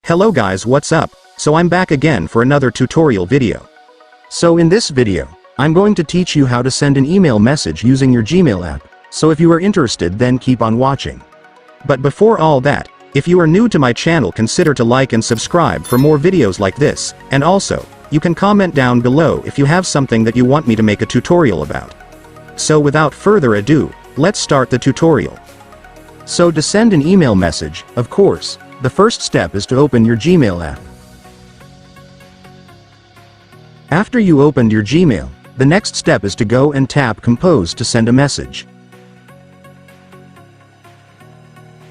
Hello guys, what's up? So I'm back again for another tutorial video. So in this video, I'm going to teach you how to send an email message using your Gmail app, so if you are interested then keep on watching. But before all that, if you are new to my channel, consider to like and subscribe for more videos like this, and also, you can comment down below if you have something that you want me to make a tutorial about. So without further ado, let's start the tutorial. So to send an email message, of course, the first step is to open your Gmail app. After you opened your Gmail, the next step is to go and tap Compose to send a message.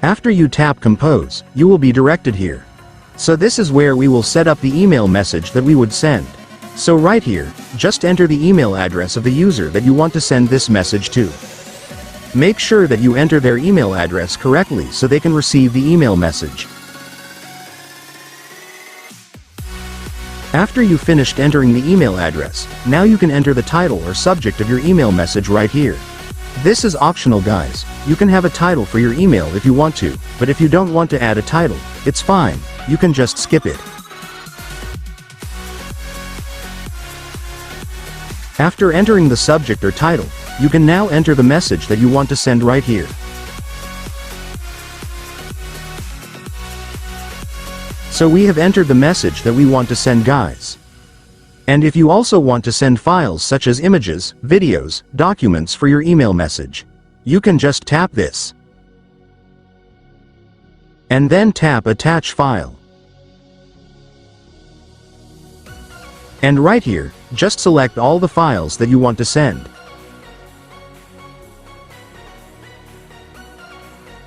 After you tap Compose, you will be directed here. So this is where we will set up the email message that we would send. So right here, just enter the email address of the user that you want to send this message to. Make sure that you enter their email address correctly so they can receive the email message. After you finished entering the email address, now you can enter the title or subject of your email message right here. This is optional guys, you can have a title for your email if you want to, but if you don't want to add a title, it's fine, you can just skip it. After entering the subject or title, you can now enter the message that you want to send right here. So we have entered the message that we want to send guys. And if you also want to send files such as images, videos, documents for your email message, you can just tap this. And then tap Attach File. And right here, just select all the files that you want to send.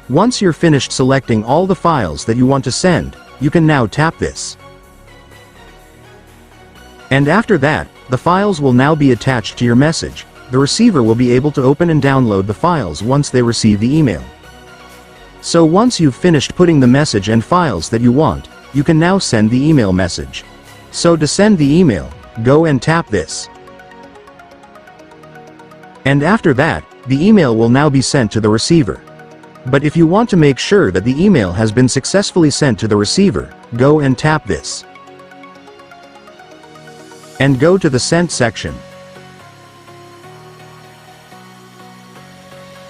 Once you're finished selecting all the files that you want to send, you can now tap this. And after that, the files will now be attached to your message. The receiver will be able to open and download the files once they receive the email. So once you've finished putting the message and files that you want, you can now send the email message. So to send the email, go and tap this. And after that, the email will now be sent to the receiver. But if you want to make sure that the email has been successfully sent to the receiver, go and tap this. And go to the Sent section.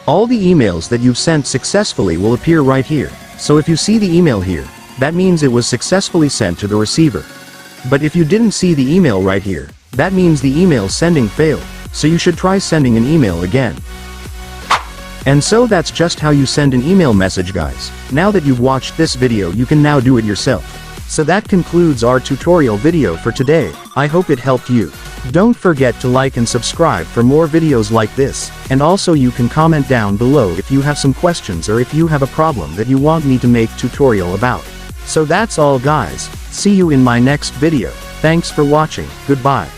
All the emails that you've sent successfully will appear right here, so if you see the email here, that means it was successfully sent to the receiver. But if you didn't see the email right here, that means the email sending failed, so you should try sending an email again. And so that's just how you send an email message guys. Now that you've watched this video, you can now do it yourself. So that concludes our tutorial video for today. I hope it helped you. Don't forget to like and subscribe for more videos like this, and also you can comment down below if you have some questions or if you have a problem that you want me to make tutorial about. So that's all guys, see you in my next video. Thanks for watching, goodbye.